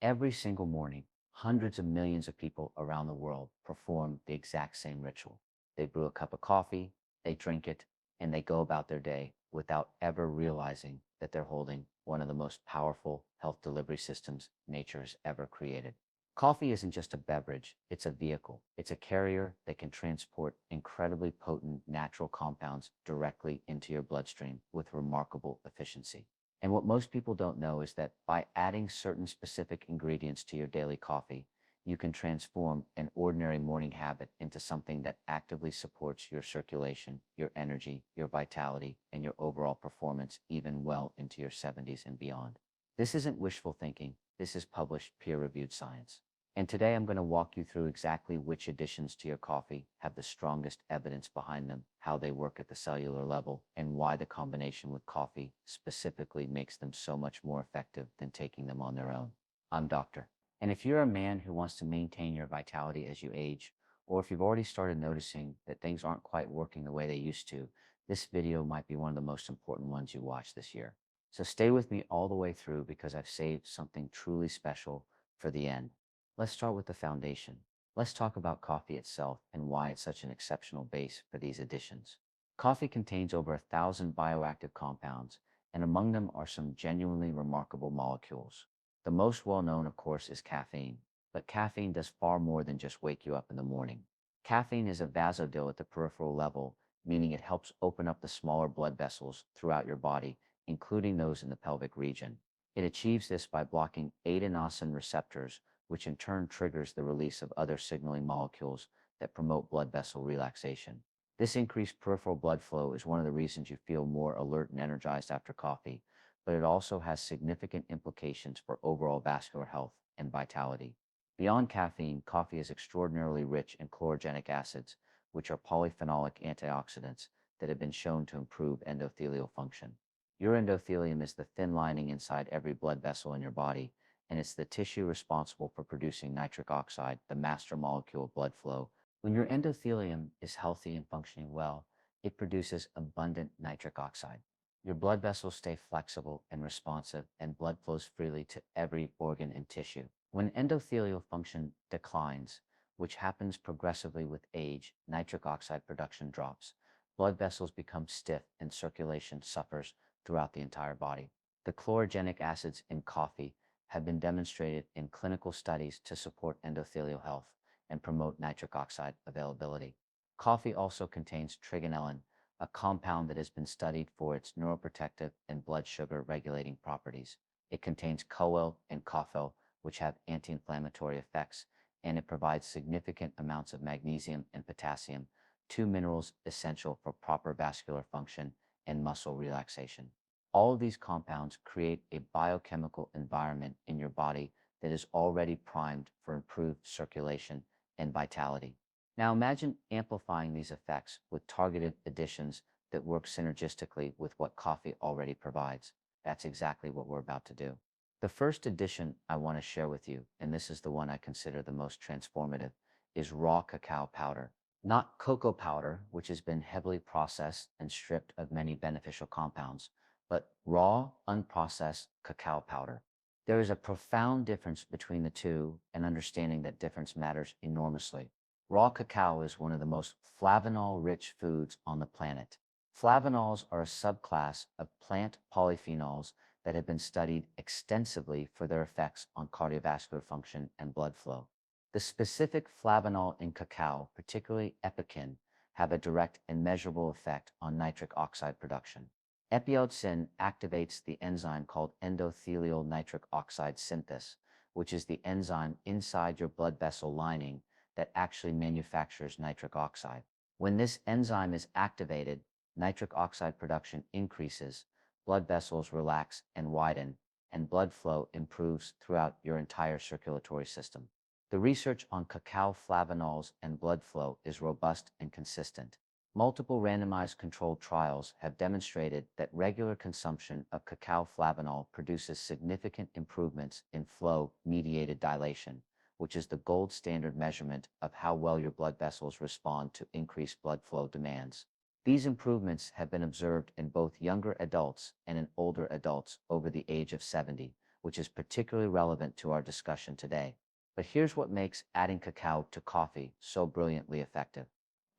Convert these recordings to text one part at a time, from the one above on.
Every single morning, hundreds of millions of people around the world perform the exact same ritual. They brew a cup of coffee, they drink it, and they go about their day without ever realizing that they're holding one of the most powerful health delivery systems nature has ever created. Coffee isn't just a beverage, it's a vehicle. It's a carrier that can transport incredibly potent natural compounds directly into your bloodstream with remarkable efficiency. And what most people don't know is that by adding certain specific ingredients to your daily coffee, you can transform an ordinary morning habit into something that actively supports your circulation, your energy, your vitality, and your overall performance even well into your 70s and beyond. This isn't wishful thinking, this is published peer-reviewed science. And today I'm going to walk you through exactly which additions to your coffee have the strongest evidence behind them, how they work at the cellular level, and why the combination with coffee specifically makes them so much more effective than taking them on their own. I'm Doctor. And if you're a man who wants to maintain your vitality as you age, or if you've already started noticing that things aren't quite working the way they used to, this video might be one of the most important ones you watch this year. So stay with me all the way through because I've saved something truly special for the end. Let's start with the foundation. Let's talk about coffee itself and why it's such an exceptional base for these additions. Coffee contains over 1,000 bioactive compounds, and among them are some genuinely remarkable molecules. The most well-known, of course, is caffeine, but caffeine does far more than just wake you up in the morning. Caffeine is a vasodil at the peripheral level, meaning it helps open up the smaller blood vessels throughout your body, including those in the pelvic region. It achieves this by blocking adenosine receptors, which in turn triggers the release of other signaling molecules that promote blood vessel relaxation. This increased peripheral blood flow is one of the reasons you feel more alert and energized after coffee, but it also has significant implications for overall vascular health and vitality. Beyond caffeine, coffee is extraordinarily rich in chlorogenic acids, which are polyphenolic antioxidants that have been shown to improve endothelial function. Your endothelium is the thin lining inside every blood vessel in your body, and it's the tissue responsible for producing nitric oxide, the master molecule of blood flow. When your endothelium is healthy and functioning well, it produces abundant nitric oxide. Your blood vessels stay flexible and responsive, and blood flows freely to every organ and tissue. When endothelial function declines, which happens progressively with age, nitric oxide production drops. Blood vessels become stiff and circulation suffers throughout the entire body. The chlorogenic acids in coffee have been demonstrated in clinical studies to support endothelial health and promote nitric oxide availability. Coffee also contains trigonelin, a compound that has been studied for its neuroprotective and blood sugar regulating properties. It contains CoA and CoFel, which have anti-inflammatory effects, and it provides significant amounts of magnesium and potassium, two minerals essential for proper vascular function and muscle relaxation. All of these compounds create a biochemical environment in your body that is already primed for improved circulation and vitality. Now imagine amplifying these effects with targeted additions that work synergistically with what coffee already provides. That's exactly what we're about to do. The first addition I want to share with you, and this is the one I consider the most transformative, is raw cacao powder. Not cocoa powder, which has been heavily processed and stripped of many beneficial compounds, but raw, unprocessed cacao powder. There is a profound difference between the two, and understanding that difference matters enormously. Raw cacao is one of the most flavanol-rich foods on the planet. Flavanols are a subclass of plant polyphenols that have been studied extensively for their effects on cardiovascular function and blood flow. The specific flavanol in cacao, particularly epicin, have a direct and measurable effect on nitric oxide production. Epioxin activates the enzyme called endothelial nitric oxide synthase, which is the enzyme inside your blood vessel lining that actually manufactures nitric oxide. When this enzyme is activated, nitric oxide production increases, blood vessels relax and widen, and blood flow improves throughout your entire circulatory system. The research on cacao flavanols and blood flow is robust and consistent. Multiple randomized controlled trials have demonstrated that regular consumption of cacao flavanol produces significant improvements in flow-mediated dilation, which is the gold standard measurement of how well your blood vessels respond to increased blood flow demands. These improvements have been observed in both younger adults and in older adults over the age of 70, which is particularly relevant to our discussion today. But here's what makes adding cacao to coffee so brilliantly effective.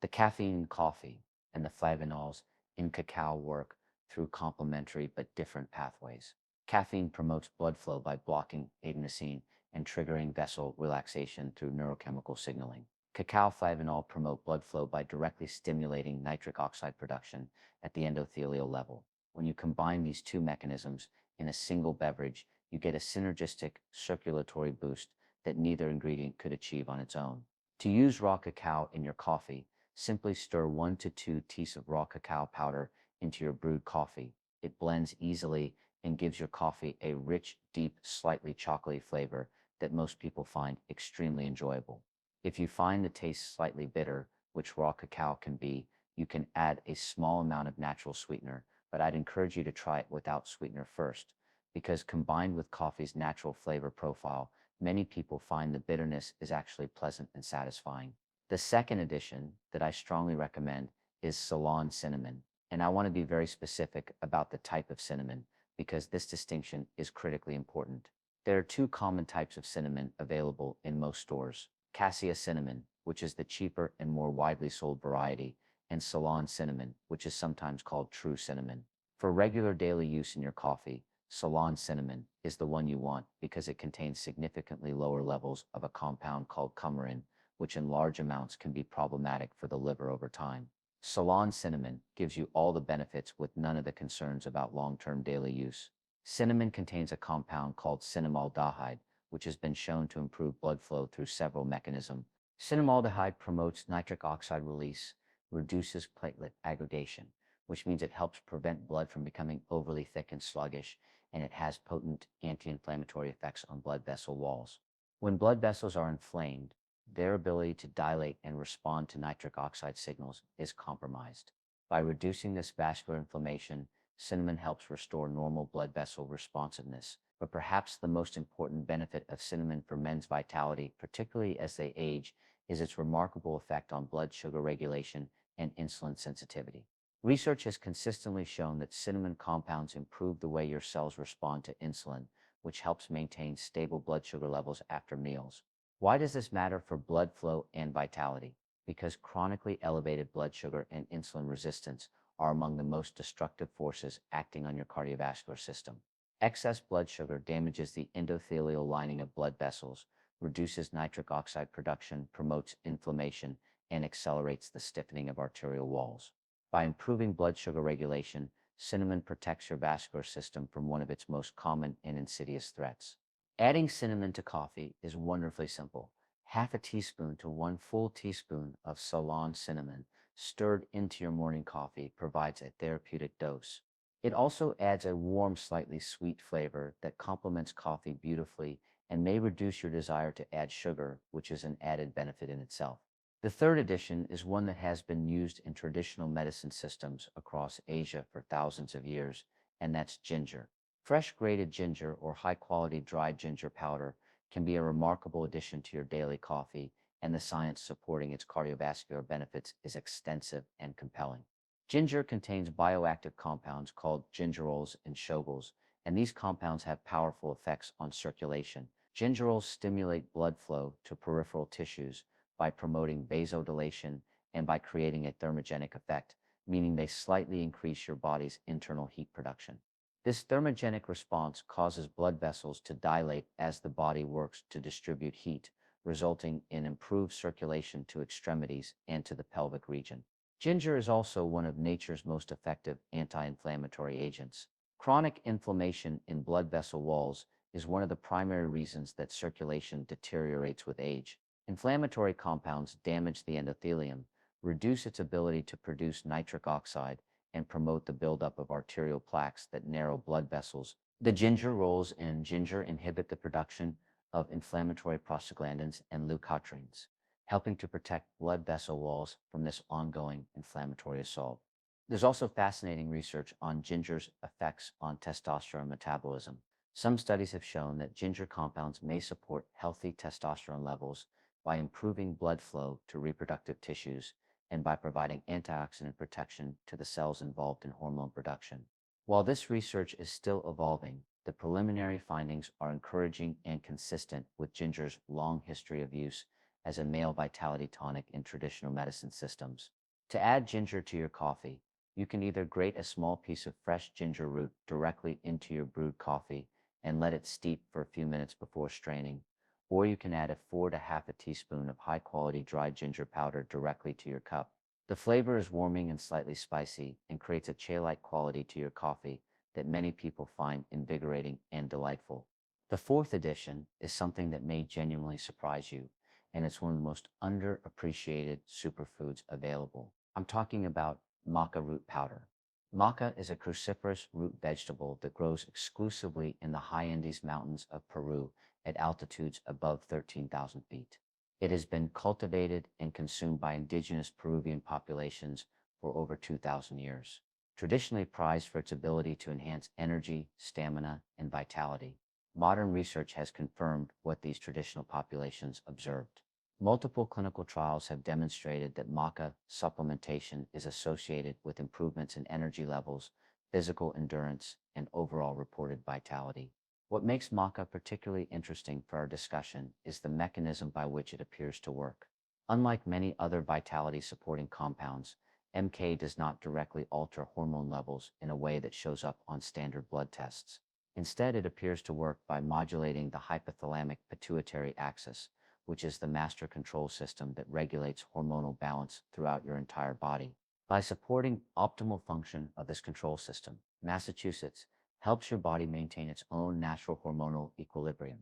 The caffeine in coffee and the flavonols in cacao work through complementary but different pathways. Caffeine promotes blood flow by blocking adenosine and triggering vessel relaxation through neurochemical signaling. Cacao flavonol promote blood flow by directly stimulating nitric oxide production at the endothelial level. When you combine these two mechanisms in a single beverage, you get a synergistic circulatory boost that neither ingredient could achieve on its own. To use raw cacao in your coffee, simply stir 1 to 2 teaspoons of raw cacao powder into your brewed coffee. It blends easily and gives your coffee a rich, deep, slightly chocolatey flavor that most people find extremely enjoyable. If you find the taste slightly bitter, which raw cacao can be, you can add a small amount of natural sweetener, but I'd encourage you to try it without sweetener first, because combined with coffee's natural flavor profile, many people find the bitterness is actually pleasant and satisfying. The second addition that I strongly recommend is Ceylon cinnamon, and I want to be very specific about the type of cinnamon because this distinction is critically important. There are two common types of cinnamon available in most stores: cassia cinnamon, which is the cheaper and more widely sold variety, and Ceylon cinnamon, which is sometimes called true cinnamon. For regular daily use in your coffee, Ceylon cinnamon is the one you want because it contains significantly lower levels of a compound called coumarin, which in large amounts can be problematic for the liver over time. Ceylon cinnamon gives you all the benefits with none of the concerns about long-term daily use. Cinnamon contains a compound called cinnamaldehyde, which has been shown to improve blood flow through several mechanisms. Cinnamaldehyde promotes nitric oxide release, reduces platelet aggregation, which means it helps prevent blood from becoming overly thick and sluggish, and it has potent anti-inflammatory effects on blood vessel walls. When blood vessels are inflamed, their ability to dilate and respond to nitric oxide signals is compromised. By reducing this vascular inflammation, cinnamon helps restore normal blood vessel responsiveness. But perhaps the most important benefit of cinnamon for men's vitality, particularly as they age, is its remarkable effect on blood sugar regulation and insulin sensitivity. Research has consistently shown that cinnamon compounds improve the way your cells respond to insulin, which helps maintain stable blood sugar levels after meals. Why does this matter for blood flow and vitality? Because chronically elevated blood sugar and insulin resistance are among the most destructive forces acting on your cardiovascular system. Excess blood sugar damages the endothelial lining of blood vessels, reduces nitric oxide production, promotes inflammation, and accelerates the stiffening of arterial walls. By improving blood sugar regulation, cinnamon protects your vascular system from one of its most common and insidious threats. Adding cinnamon to coffee is wonderfully simple. Half a teaspoon to 1 full teaspoon of Ceylon cinnamon stirred into your morning coffee provides a therapeutic dose. It also adds a warm, slightly sweet flavor that complements coffee beautifully and may reduce your desire to add sugar, which is an added benefit in itself. The third addition is one that has been used in traditional medicine systems across Asia for thousands of years, and that's ginger. Fresh grated ginger or high-quality dried ginger powder can be a remarkable addition to your daily coffee, and the science supporting its cardiovascular benefits is extensive and compelling. Ginger contains bioactive compounds called gingerols and shogals, and these compounds have powerful effects on circulation. Gingerols stimulate blood flow to peripheral tissues by promoting vasodilation and by creating a thermogenic effect, meaning they slightly increase your body's internal heat production. This thermogenic response causes blood vessels to dilate as the body works to distribute heat, resulting in improved circulation to extremities and to the pelvic region. Ginger is also one of nature's most effective anti-inflammatory agents. Chronic inflammation in blood vessel walls is one of the primary reasons that circulation deteriorates with age. Inflammatory compounds damage the endothelium, reduce its ability to produce nitric oxide, and promote the buildup of arterial plaques that narrow blood vessels. The ginger rolls in ginger inhibit the production of inflammatory prostaglandins and leukotrienes, helping to protect blood vessel walls from this ongoing inflammatory assault. There's also fascinating research on ginger's effects on testosterone metabolism. Some studies have shown that ginger compounds may support healthy testosterone levels by improving blood flow to reproductive tissues and by providing antioxidant protection to the cells involved in hormone production. While this research is still evolving, The preliminary findings are encouraging and consistent with ginger's long history of use as a male vitality tonic in traditional medicine systems. To add ginger to your coffee, you can either grate a small piece of fresh ginger root directly into your brewed coffee and let it steep for a few minutes before straining, or you can add a 4 to half a teaspoon of high-quality dried ginger powder directly to your cup. The flavor is warming and slightly spicy and creates a chai-like quality to your coffee that many people find invigorating and delightful. The fourth addition is something that may genuinely surprise you, and it's one of the most underappreciated superfoods available. I'm talking about maca root powder. Maca is a cruciferous root vegetable that grows exclusively in the high Andes Mountains of Peru at altitudes above 13,000 feet. It has been cultivated and consumed by indigenous Peruvian populations for over 2,000 years. Traditionally prized for its ability to enhance energy, stamina, and vitality, modern research has confirmed what these traditional populations observed. Multiple clinical trials have demonstrated that maca supplementation is associated with improvements in energy levels, physical endurance, and overall reported vitality. What makes maca particularly interesting for our discussion is the mechanism by which it appears to work. Unlike many other vitality-supporting compounds, MK does not directly alter hormone levels in a way that shows up on standard blood tests. Instead, it appears to work by modulating the hypothalamic pituitary axis, which is the master control system that regulates hormonal balance throughout your entire body. By supporting optimal function of this control system, Massachusetts helps your body maintain its own natural hormonal equilibrium.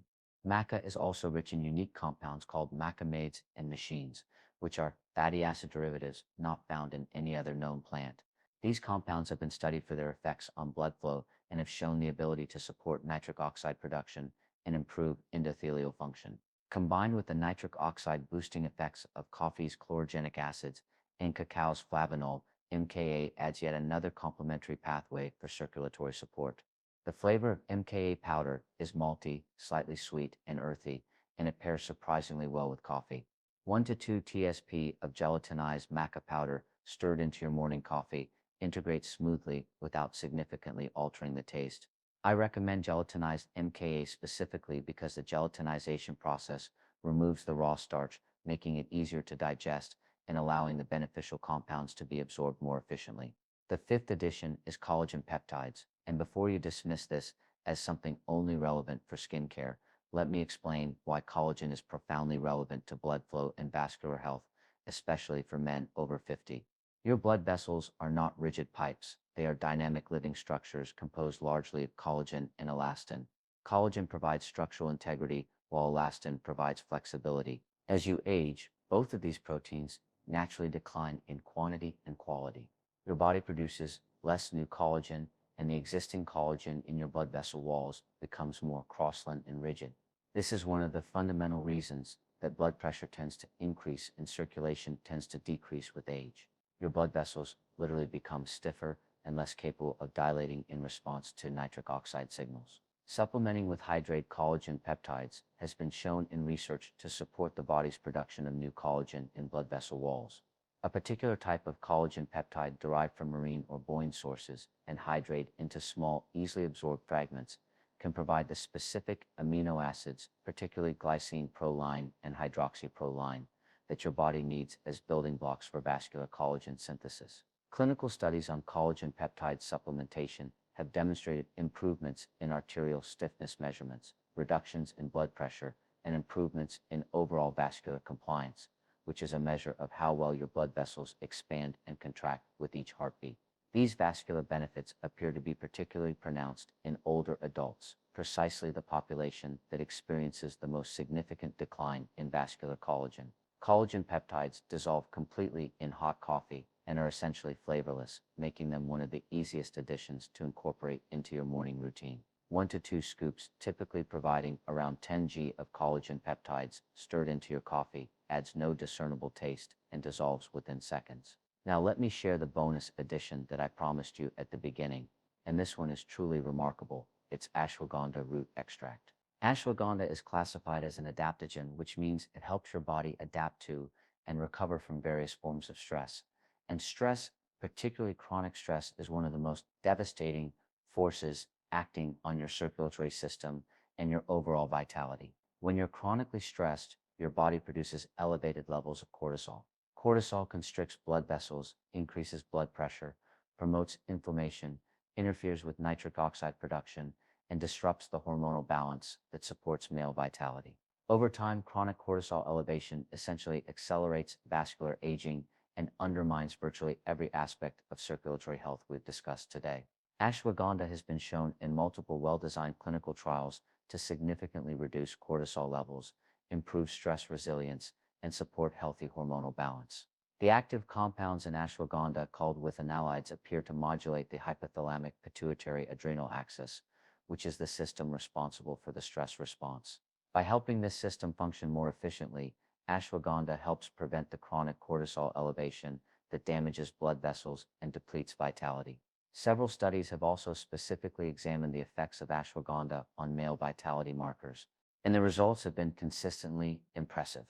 Maca is also rich in unique compounds called macamaids and machines, which are fatty acid derivatives not found in any other known plant. These compounds have been studied for their effects on blood flow and have shown the ability to support nitric oxide production and improve endothelial function. Combined with the nitric oxide boosting effects of coffee's chlorogenic acids and cacao's flavanol, MKA adds yet another complementary pathway for circulatory support. The flavor of MKA powder is malty, slightly sweet, and earthy, and it pairs surprisingly well with coffee. 1 to 2 TSP of gelatinized maca powder stirred into your morning coffee integrates smoothly without significantly altering the taste. I recommend gelatinized MKA specifically because the gelatinization process removes the raw starch, making it easier to digest and allowing the beneficial compounds to be absorbed more efficiently. The fifth addition is collagen peptides, and before you dismiss this as something only relevant for skincare, let me explain why collagen is profoundly relevant to blood flow and vascular health, especially for men over 50. Your blood vessels are not rigid pipes. They are dynamic living structures composed largely of collagen and elastin. Collagen provides structural integrity, while elastin provides flexibility. As you age, both of these proteins naturally decline in quantity and quality. Your body produces less new collagen, and the existing collagen in your blood vessel walls becomes more cross-linked and rigid. This is one of the fundamental reasons that blood pressure tends to increase and circulation tends to decrease with age. Your blood vessels literally become stiffer and less capable of dilating in response to nitric oxide signals. Supplementing with hydrate collagen peptides has been shown in research to support the body's production of new collagen in blood vessel walls. A particular type of collagen peptide derived from marine or bovine sources and hydrate into small, easily absorbed fragments can provide the specific amino acids, particularly glycine proline and hydroxyproline, that your body needs as building blocks for vascular collagen synthesis. Clinical studies on collagen peptide supplementation have demonstrated improvements in arterial stiffness measurements, reductions in blood pressure, and improvements in overall vascular compliance, which is a measure of how well your blood vessels expand and contract with each heartbeat. These vascular benefits appear to be particularly pronounced in older adults, precisely the population that experiences the most significant decline in vascular collagen. Collagen peptides dissolve completely in hot coffee and are essentially flavorless, making them one of the easiest additions to incorporate into your morning routine. 1 to 2 scoops, typically providing around 10 g of collagen peptides stirred into your coffee, adds no discernible taste and dissolves within seconds. Now let me share the bonus addition that I promised you at the beginning, and this one is truly remarkable. It's ashwagandha root extract. Ashwagandha is classified as an adaptogen, which means it helps your body adapt to and recover from various forms of stress. And stress, particularly chronic stress, is one of the most devastating forces acting on your circulatory system and your overall vitality. When you're chronically stressed, your body produces elevated levels of cortisol. Cortisol constricts blood vessels, increases blood pressure, promotes inflammation, interferes with nitric oxide production, and disrupts the hormonal balance that supports male vitality. Over time, chronic cortisol elevation essentially accelerates vascular aging and undermines virtually every aspect of circulatory health we've discussed today. Ashwagandha has been shown in multiple well-designed clinical trials to significantly reduce cortisol levels, improve stress resilience, and support healthy hormonal balance. The active compounds in ashwagandha, called withanolides, appear to modulate the hypothalamic pituitary adrenal axis, which is the system responsible for the stress response. By helping this system function more efficiently, ashwagandha helps prevent the chronic cortisol elevation that damages blood vessels and depletes vitality. Several studies have also specifically examined the effects of ashwagandha on male vitality markers, and the results have been consistently impressive.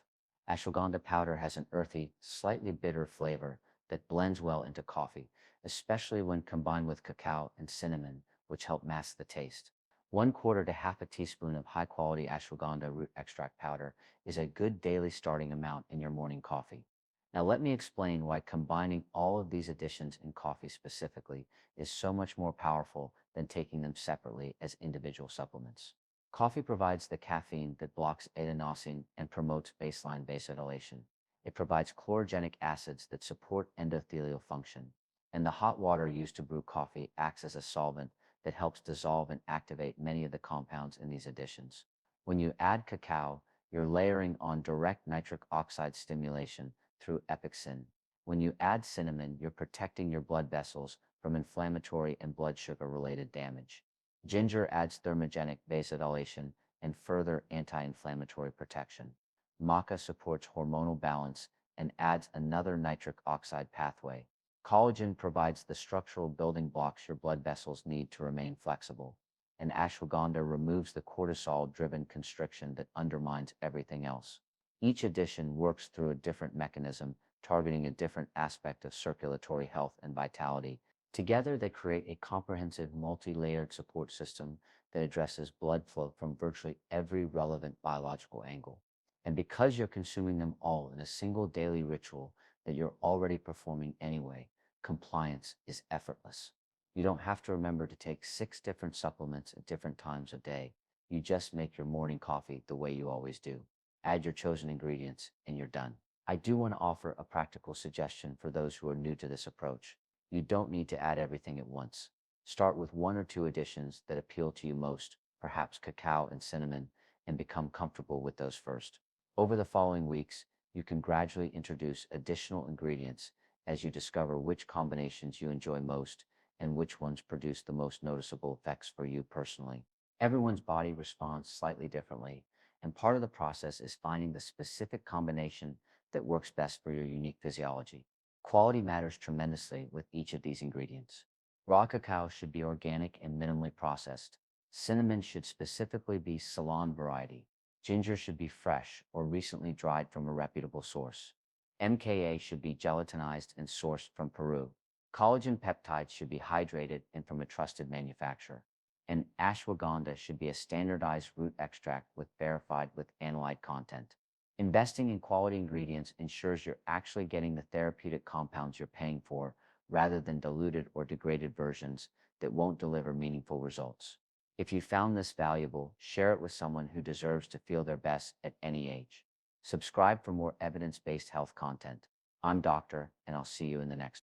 Ashwagandha powder has an earthy, slightly bitter flavor that blends well into coffee, especially when combined with cacao and cinnamon, which help mask the taste. 1/4 to half a teaspoon of high-quality ashwagandha root extract powder is a good daily starting amount in your morning coffee. Now let me explain why combining all of these additions in coffee specifically is so much more powerful than taking them separately as individual supplements. Coffee provides the caffeine that blocks adenosine and promotes baseline vasodilation. It provides chlorogenic acids that support endothelial function, and the hot water used to brew coffee acts as a solvent that helps dissolve and activate many of the compounds in these additions. When you add cacao, you're layering on direct nitric oxide stimulation through epixin. When you add cinnamon, you're protecting your blood vessels from inflammatory and blood sugar-related damage. Ginger adds thermogenic vasodilation and further anti-inflammatory protection. Maca supports hormonal balance and adds another nitric oxide pathway. Collagen provides the structural building blocks your blood vessels need to remain flexible, and ashwagandha removes the cortisol-driven constriction that undermines everything else. Each addition works through a different mechanism, targeting a different aspect of circulatory health and vitality. Together, they create a comprehensive, multi-layered support system that addresses blood flow from virtually every relevant biological angle. And because you're consuming them all in a single daily ritual that you're already performing anyway, compliance is effortless. You don't have to remember to take 6 different supplements at different times of day. You just make your morning coffee the way you always do. Add your chosen ingredients, and you're done. I do want to offer a practical suggestion for those who are new to this approach. You don't need to add everything at once. Start with 1 or 2 additions that appeal to you most, perhaps cacao and cinnamon, and become comfortable with those first. Over the following weeks, you can gradually introduce additional ingredients as you discover which combinations you enjoy most and which ones produce the most noticeable effects for you personally. Everyone's body responds slightly differently, and part of the process is finding the specific combination that works best for your unique physiology. Quality matters tremendously with each of these ingredients. Raw cacao should be organic and minimally processed. Cinnamon should specifically be Ceylon variety. Ginger should be fresh or recently dried from a reputable source. MKA should be gelatinized and sourced from Peru. Collagen peptides should be hydrated and from a trusted manufacturer. And ashwagandha should be a standardized root extract verified with analyte content. Investing in quality ingredients ensures you're actually getting the therapeutic compounds you're paying for rather than diluted or degraded versions that won't deliver meaningful results. If you found this valuable, share it with someone who deserves to feel their best at any age. Subscribe for more evidence-based health content. I'm Doctor, and I'll see you in the next.